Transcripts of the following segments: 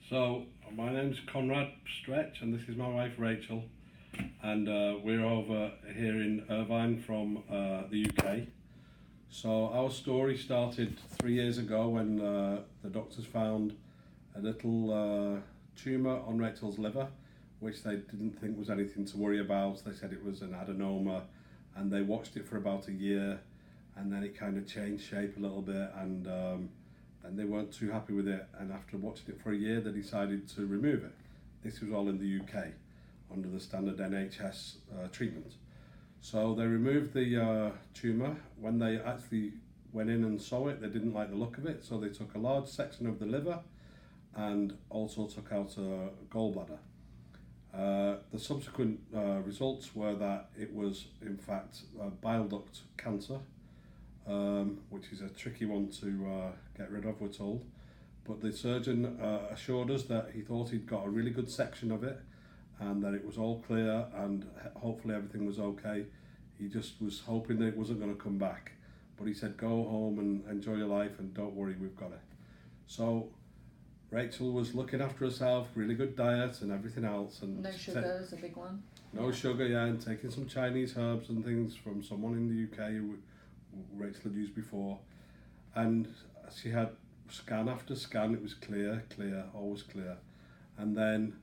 So, my name's Conrad Stretch, and this is my wife Rachel, and we're over here in Irvine from the UK. So, our story started 3 years ago when the doctors found a little tumour on Rachel's liver, which they didn't think was anything to worry about. They said it was an adenoma, and they watched it for about a year, and then it kind of changed shape a little bit, and they weren't too happy with it, and after watching it for a year they decided to remove it. This was all in the UK under the standard NHS treatment. So they removed the tumour. When they actually went in and saw it, they didn't like the look of it, so they took a large section of the liver and also took out a gallbladder. The subsequent results were that it was in fact bile duct cancer, which is a tricky one to get rid of, we're told. But the surgeon assured us that he thought he'd got a really good section of it and that it was all clear and hopefully everything was okay. He just was hoping that it wasn't going to come back. But he said, go home and enjoy your life and don't worry, we've got it. So Rachel was looking after herself, really good diet and everything else. And no sugar is a big one. No sugar, yeah, and taking some Chinese herbs and things from someone in the UK who Rachel had used before. And she had scan after scan, it was clear, always clear. And then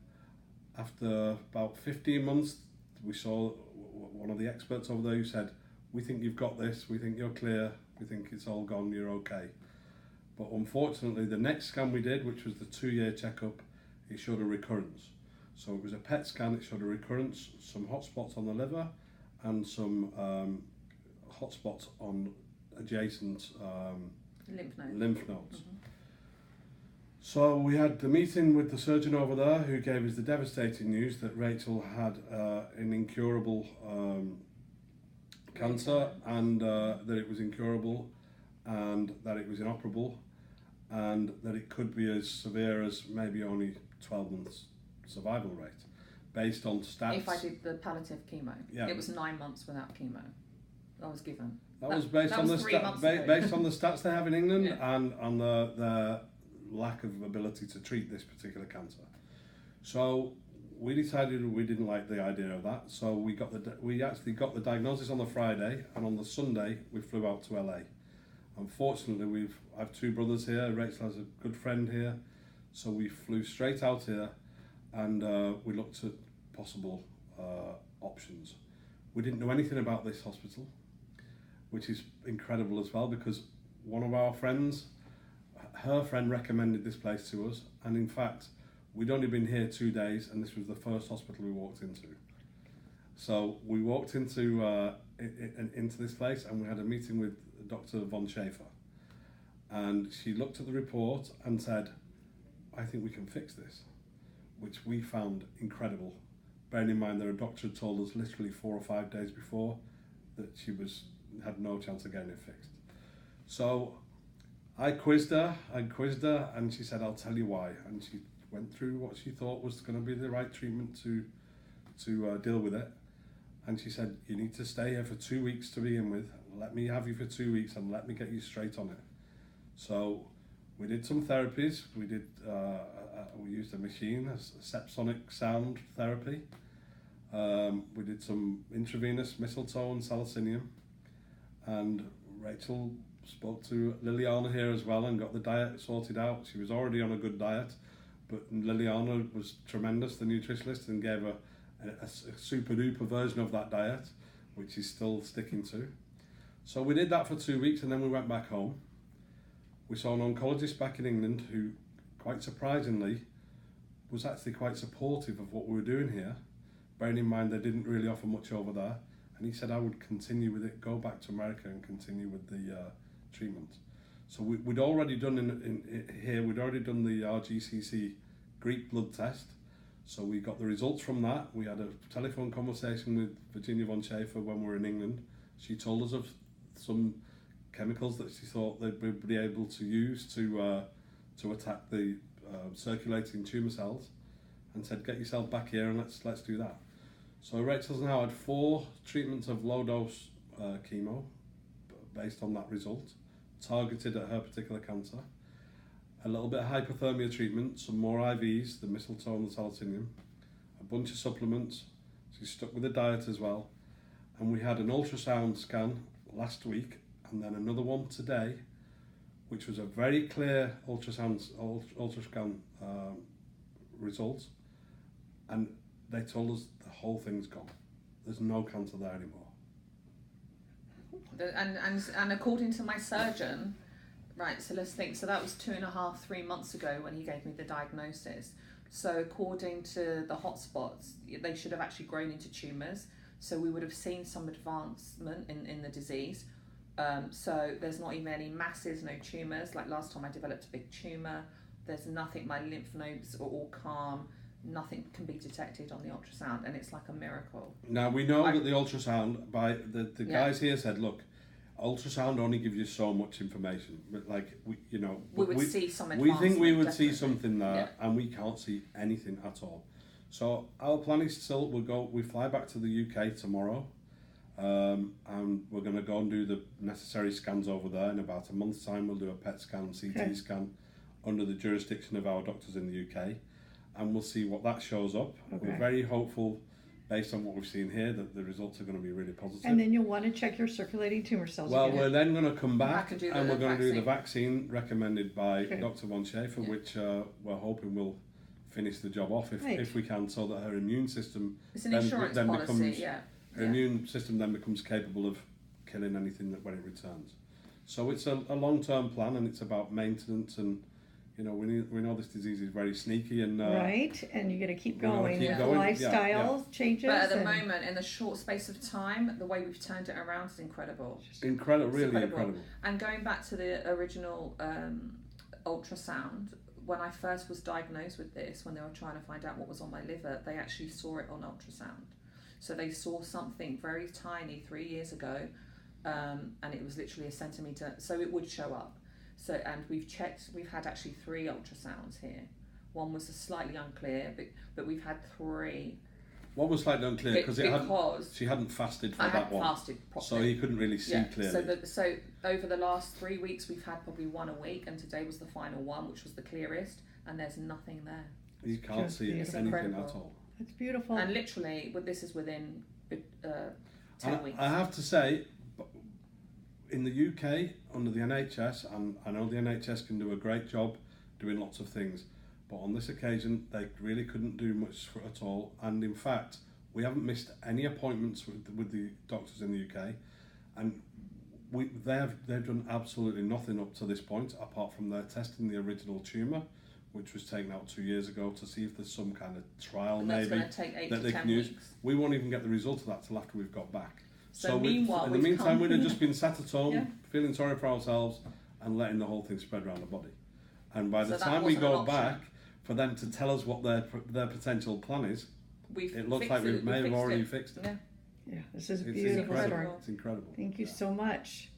after about 15 months, we saw one of the experts over there who said, we think you've got this, we think you're clear, we think it's all gone, you're okay. But unfortunately, the next scan we did, which was the 2-year checkup, it showed a recurrence. So it was a PET scan, it showed a recurrence, some hot spots on the liver, and some hot spots on adjacent lymph nodes. Mm-hmm. So we had the meeting with the surgeon over there who gave us the devastating news that Rachel had an incurable cancer, and that it was incurable, and that it was inoperable, and that it could be as severe as maybe only 12 months survival rate, based on stats. If I did the palliative chemo, yeah. It was 9 months without chemo. I was given. That was based on based on the stats they have in England, yeah. And on the lack of ability to treat this particular cancer. So we decided we didn't like the idea of that. So we actually got the diagnosis on the Friday, and on the Sunday we flew out to LA. Unfortunately, I have 2 brothers here. Rachel has a good friend here, so we flew straight out here, and we looked at possible options. We didn't know anything about this hospital, which is incredible as well, because one of our friends, her friend recommended this place to us, and in fact we'd only been here 2 days and this was the first hospital we walked into. So we walked into this place and we had a meeting with Dr. Von Schaefer, and she looked at the report and said, I think we can fix this, which we found incredible, bearing in mind that a doctor had told us literally 4 or 5 days before that she had no chance of getting it fixed. So I quizzed her, and she said, I'll tell you why. And she went through what she thought was going to be the right treatment to deal with it. And she said, you need to stay here for 2 weeks to begin with. Let me have you for 2 weeks and let me get you straight on it. So we did some therapies. We used a machine, a sepsonic sound therapy. We did some intravenous mistletoe and salicinium. And Rachel spoke to Liliana here as well and got the diet sorted out. She was already on a good diet, but Liliana was tremendous, the nutritionist, and gave her a super duper version of that diet, which she's still sticking to. So we did that for 2 weeks, and then we went back home. We saw an oncologist back in England who, quite surprisingly, was actually quite supportive of what we were doing here, bearing in mind they didn't really offer much over there. And he said I would continue with it, go back to America and continue with the treatment. So we'd already done we'd already done the RGCC Greek blood test. So we got the results from that. We had a telephone conversation with Virginia Von Schaefer when we were in England. She told us of some chemicals that she thought they'd be able to use to attack the circulating tumour cells, and said, get yourself back here and let's do that. So Rachel's now had 4 treatments of low dose chemo based on that result, targeted at her particular cancer. a little bit of hypothermia treatment, some more IVs, the mistletoe and the saltinium, a bunch of supplements. She's stuck with a diet as well. And we had an ultrasound scan last week and then another one today, which was a very clear ultrasound results. And they told us the whole thing's gone. There's no cancer there anymore. And according to my surgeon, right, so let's think, so that was 2.5-3 months ago when he gave me the diagnosis. So according to the hotspots, they should have actually grown into tumours. So we would have seen some advancement in the disease. So there's not even any masses, no tumours. Like last time I developed a big tumour. There's nothing, my lymph nodes are all calm. Nothing can be detected on the ultrasound, and it's like a miracle. Now we know that the ultrasound, by the guys here said, look, ultrasound only gives you so much information. But like we would see some advancement. We think we would definitely see something there, and we can't see anything at all. So our plan is still we fly back to the UK tomorrow, and we're going to go and do the necessary scans over there. In about a month's time, we'll do a PET scan, CT scan, under the jurisdiction of our doctors in the UK. And we'll see what that shows up. Okay. We're very hopeful, based on what we've seen here, that the results are going to be really positive. And then you'll want to check your circulating tumor cells again. We're then going to come back and we're going to do the vaccine recommended by Dr. Von Schaefer, which we're hoping will finish the job off if we can, so that her immune system immune system then becomes capable of killing anything when it returns. So it's a long-term plan, and it's about maintenance, and we know this disease is very sneaky, and and you're going to keep going. Lifestyle changes. But at the moment, in the short space of time, the way we've turned it around is incredible. Really incredible. And going back to the original ultrasound, when I first was diagnosed with this, when they were trying to find out what was on my liver, they actually saw it on ultrasound. So they saw something very tiny 3 years ago, and it was literally 1 centimetre. So it would show up. So, and we've had actually 3 ultrasounds here. One was slightly unclear, but we've had 3. One was slightly unclear because she hadn't fasted for that one. Fasted properly. So he couldn't really see clearly. So over the last 3 weeks, we've had probably 1 a week, and today was the final one, which was the clearest, and there's nothing there. You can't see anything at all. That's beautiful. And literally, this is within 10 weeks. I have to say, in the UK, under the NHS, and I know the NHS can do a great job doing lots of things, but on this occasion, they really couldn't do much at all. And in fact, we haven't missed any appointments with the doctors in the UK, and they've done absolutely nothing up to this point, apart from their testing the original tumour, which was taken out 2 years ago, to see if there's some kind of trial maybe that they can use. We won't even get the result of that till after we've got back. So meanwhile, in the meantime, we'd have just been sat at home, feeling sorry for ourselves, and letting the whole thing spread around the body. And by the time we go back, for them to tell us what their potential plan is, it looks like we may have already fixed it. Yeah, this is a beautiful story. It's incredible. Thank you so much.